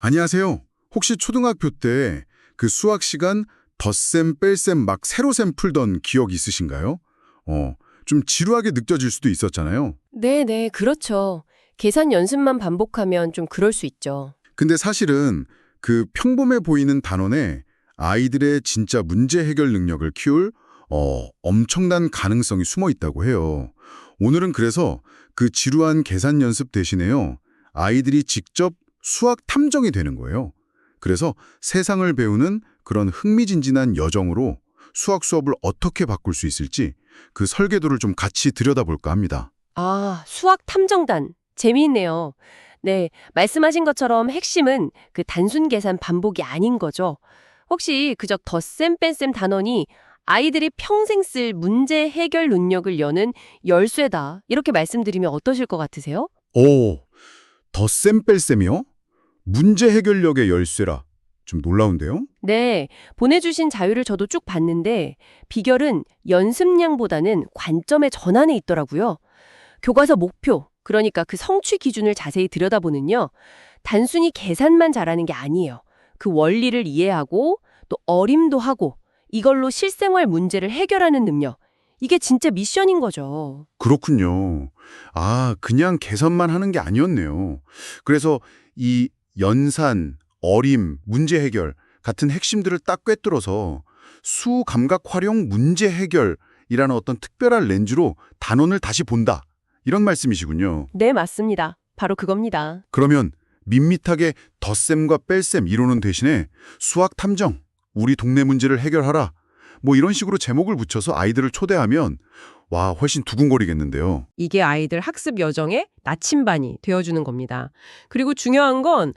안녕하세요. 혹시 초등학교 때 그 수학 시간 덧셈, 뺄셈 막 세로셈 풀던 기억 있으신가요? 좀 지루하게 느껴질 수도 있었잖아요. 네네, 그렇죠. 계산 연습만 반복하면 좀 그럴 수 있죠. 근데 사실은 그 평범해 보이는 단원에 아이들의 진짜 문제 해결 능력을 키울 엄청난 가능성이 숨어 있다고 해요. 오늘은 그래서 그 지루한 계산 연습 대신에요. 아이들이 직접 수학 탐정이 되는 거예요. 그래서 세상을 배우는 그런 흥미진진한 여정으로 수학 수업을 어떻게 바꿀 수 있을지 그 설계도를 좀 같이 들여다볼까 합니다. 아, 수학 탐정단. 재미있네요. 네, 말씀하신 것처럼 핵심은 그 단순 계산 반복이 아닌 거죠. 혹시 그저 덧셈 뺀셈 단원이 아이들이 평생 쓸 문제 해결 능력을 여는 열쇠다. 이렇게 말씀드리면 어떠실 것 같으세요? 오, 덧셈 뺄셈이요? 문제 해결력의 열쇠라. 좀 놀라운데요? 네, 보내주신 자료를 저도 쭉 봤는데 비결은 연습량보다는 관점의 전환에 있더라고요. 교과서 목표, 그러니까 그 성취 기준을 자세히 들여다보는요. 단순히 계산만 잘하는 게 아니에요. 그 원리를 이해하고 또 어림도 하고 이걸로 실생활 문제를 해결하는 능력. 이게 진짜 미션인 거죠. 그렇군요. 아, 그냥 계산만 하는 게 아니었네요. 그래서 이 연산, 어림, 문제 해결 같은 핵심들을 딱 꿰뚫어서 수감각 활용 문제 해결이라는 어떤 특별한 렌즈로 단원을 다시 본다. 이런 말씀이시군요. 네, 맞습니다. 바로 그겁니다. 그러면 밋밋하게 덧셈과 뺄셈 이론은 대신에 수학 탐정, 우리 동네 문제를 해결하라. 뭐 이런 식으로 제목을 붙여서 아이들을 초대하면 와, 훨씬 두근거리겠는데요. 이게 아이들 학습 여정의 나침반이 되어주는 겁니다. 그리고 중요한 건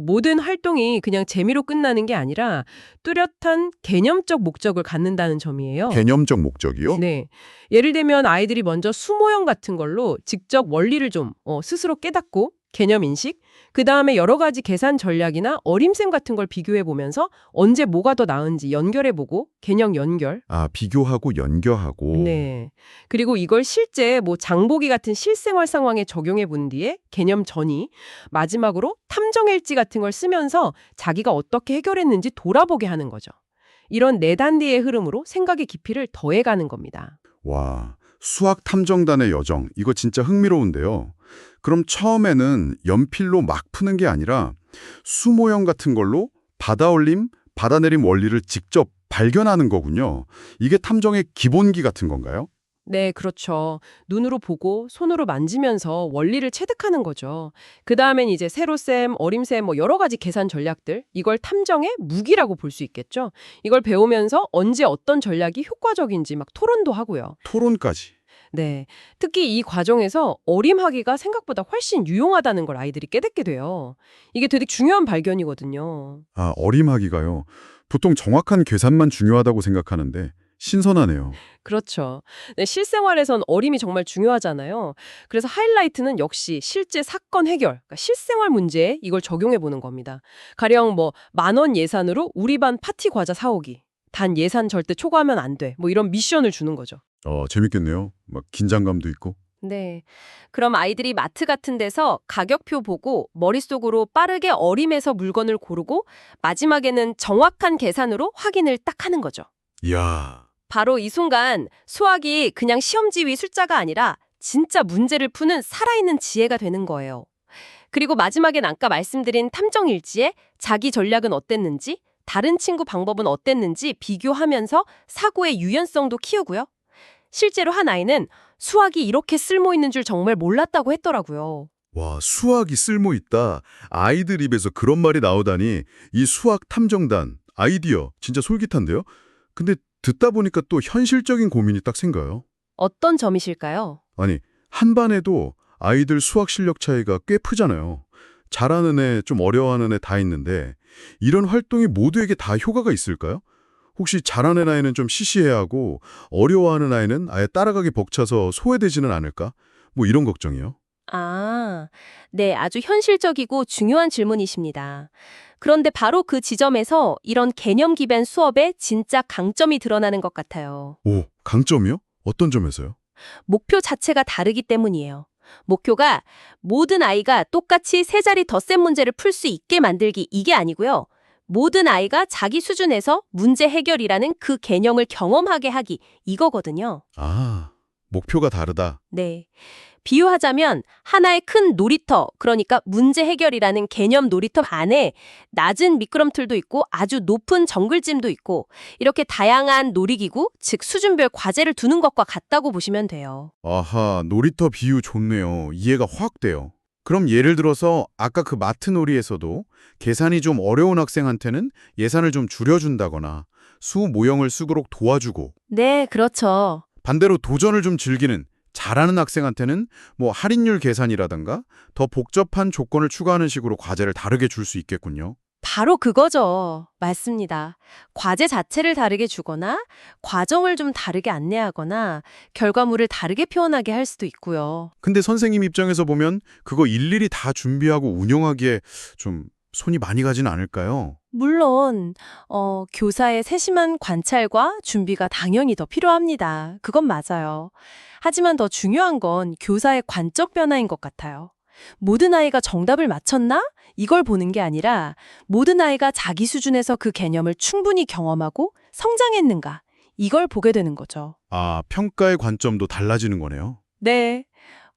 모든 활동이 그냥 재미로 끝나는 게 아니라 뚜렷한 개념적 목적을 갖는다는 점이에요. 개념적 목적이요? 네. 예를 들면 아이들이 먼저 수모형 같은 걸로 직접 원리를 좀 스스로 깨닫고 개념 인식, 그다음에 여러 가지 계산 전략이나 어림셈 같은 걸 비교해 보면서 언제 뭐가 더 나은지 연결해 보고 개념 연결. 아, 비교하고 연결하고. 네. 그리고 이걸 실제 뭐 장보기 같은 실생활 상황에 적용해 본 뒤에 개념 전이 마지막으로 탐정일지 같은 걸 쓰면서 자기가 어떻게 해결했는지 돌아보게 하는 거죠. 이런 내단계의 흐름으로 생각의 깊이를 더해가는 겁니다. 와, 수학 탐정단의 여정. 이거 진짜 흥미로운데요. 그럼 처음에는 연필로 막 푸는 게 아니라 수모형 같은 걸로 받아올림, 받아내림 원리를 직접 발견하는 거군요. 이게 탐정의 기본기 같은 건가요? 네, 그렇죠. 눈으로 보고 손으로 만지면서 원리를 체득하는 거죠. 그 다음엔 이제 세로셈, 어림셈 뭐 여러 가지 계산 전략들, 이걸 탐정의 무기라고 볼 수 있겠죠. 이걸 배우면서 언제 어떤 전략이 효과적인지 막 토론도 하고요. 토론까지. 네, 특히 이 과정에서 어림하기가 생각보다 훨씬 유용하다는 걸 아이들이 깨닫게 돼요. 이게 되게 중요한 발견이거든요. 아, 어림하기가요. 보통 정확한 계산만 중요하다고 생각하는데 신선하네요. 그렇죠. 네, 실생활에선 어림이 정말 중요하잖아요. 그래서 하이라이트는 역시 실제 사건 해결, 그러니까 실생활 문제에 이걸 적용해 보는 겁니다. 가령 뭐 10,000원 예산으로 우리 반 파티 과자 사오기. 단 예산 절대 초과하면 안 돼. 뭐 이런 미션을 주는 거죠. 재밌겠네요. 막 긴장감도 있고. 네. 그럼 아이들이 마트 같은 데서 가격표 보고 머릿속으로 빠르게 어림해서 물건을 고르고 마지막에는 정확한 계산으로 확인을 딱 하는 거죠. 이야. 바로 이 순간 수학이 그냥 시험지 위 숫자가 아니라 진짜 문제를 푸는 살아있는 지혜가 되는 거예요. 그리고 마지막엔 아까 말씀드린 탐정일지에 자기 전략은 어땠는지, 다른 친구 방법은 어땠는지 비교하면서 사고의 유연성도 키우고요. 실제로 한 아이는 수학이 이렇게 쓸모 있는 줄 정말 몰랐다고 했더라고요. 와, 수학이 쓸모 있다. 아이들 입에서 그런 말이 나오다니 이 수학 탐정단 아이디어 진짜 솔깃한데요. 근데 듣다 보니까 또 현실적인 고민이 딱 생겨요. 어떤 점이실까요? 아니, 한 반에도 아이들 수학 실력 차이가 꽤 크잖아요. 잘하는 애, 좀 어려워하는 애 다 있는데 이런 활동이 모두에게 다 효과가 있을까요? 혹시 잘하는 아이는 좀 시시해하고 어려워하는 아이는 아예 따라가기 벅차서 소외되지는 않을까? 뭐 이런 걱정이요. 아, 네, 아주 현실적이고 중요한 질문이십니다. 그런데 바로 그 지점에서 이런 개념 기반 수업의 진짜 강점이 드러나는 것 같아요. 오, 강점이요? 어떤 점에서요? 목표 자체가 다르기 때문이에요. 목표가 모든 아이가 똑같이 세 자리 덧셈 문제를 풀 수 있게 만들기 이게 아니고요. 모든 아이가 자기 수준에서 문제 해결이라는 그 개념을 경험하게 하기 이거거든요. 아, 목표가 다르다. 네. 비유하자면 하나의 큰 놀이터, 그러니까 문제 해결이라는 개념 놀이터 안에 낮은 미끄럼틀도 있고 아주 높은 정글짐도 있고 이렇게 다양한 놀이기구, 즉 수준별 과제를 두는 것과 같다고 보시면 돼요. 아하, 놀이터 비유 좋네요. 이해가 확 돼요. 그럼 예를 들어서 아까 그 마트 놀이에서도 계산이 좀 어려운 학생한테는 예산을 좀 줄여준다거나 수 모형을 쓰도록 도와주고 네, 그렇죠. 반대로 도전을 좀 즐기는 잘하는 학생한테는 뭐 할인율 계산이라든가 더 복잡한 조건을 추가하는 식으로 과제를 다르게 줄 수 있겠군요. 바로 그거죠. 맞습니다. 과제 자체를 다르게 주거나 과정을 좀 다르게 안내하거나 결과물을 다르게 표현하게 할 수도 있고요. 근데 선생님 입장에서 보면 그거 일일이 다 준비하고 운영하기에 좀 손이 많이 가진 않을까요? 물론 교사의 세심한 관찰과 준비가 당연히 더 필요합니다. 그건 맞아요. 하지만 더 중요한 건 교사의 관적 변화인 것 같아요. 모든 아이가 정답을 맞췄나? 이걸 보는 게 아니라 모든 아이가 자기 수준에서 그 개념을 충분히 경험하고 성장했는가? 이걸 보게 되는 거죠. 아, 평가의 관점도 달라지는 거네요. 네.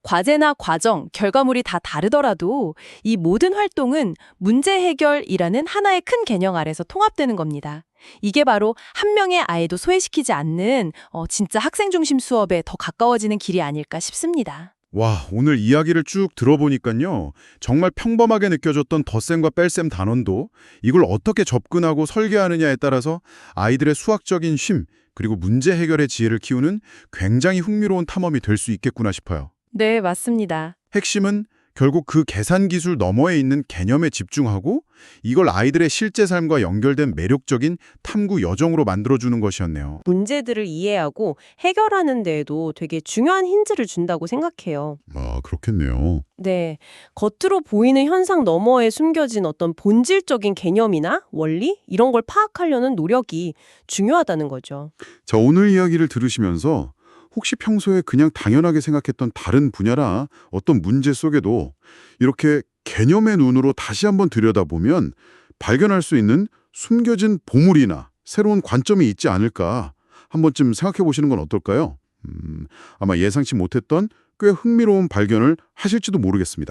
과제나 과정, 결과물이 다 다르더라도 이 모든 활동은 문제 해결이라는 하나의 큰 개념 아래서 통합되는 겁니다. 이게 바로 한 명의 아이도 소외시키지 않는 진짜 학생 중심 수업에 더 가까워지는 길이 아닐까 싶습니다. 와, 오늘 이야기를 쭉 들어보니까요. 정말 평범하게 느껴졌던 덧셈과 뺄셈 단원도 이걸 어떻게 접근하고 설계하느냐에 따라서 아이들의 수학적인 쉼, 그리고 문제 해결의 지혜를 키우는 굉장히 흥미로운 탐험이 될 수 있겠구나 싶어요. 네, 맞습니다. 핵심은 결국 그 계산 기술 너머에 있는 개념에 집중하고 이걸 아이들의 실제 삶과 연결된 매력적인 탐구 여정으로 만들어주는 것이었네요. 문제들을 이해하고 해결하는 데에도 되게 중요한 힌트를 준다고 생각해요. 아, 그렇겠네요. 네, 겉으로 보이는 현상 너머에 숨겨진 어떤 본질적인 개념이나 원리 이런 걸 파악하려는 노력이 중요하다는 거죠. 자, 오늘 이야기를 들으시면서 혹시 평소에 그냥 당연하게 생각했던 다른 분야나 어떤 문제 속에도 이렇게 개념의 눈으로 다시 한번 들여다보면 발견할 수 있는 숨겨진 보물이나 새로운 관점이 있지 않을까 한 번쯤 생각해 보시는 건 어떨까요? 아마 예상치 못했던 꽤 흥미로운 발견을 하실지도 모르겠습니다.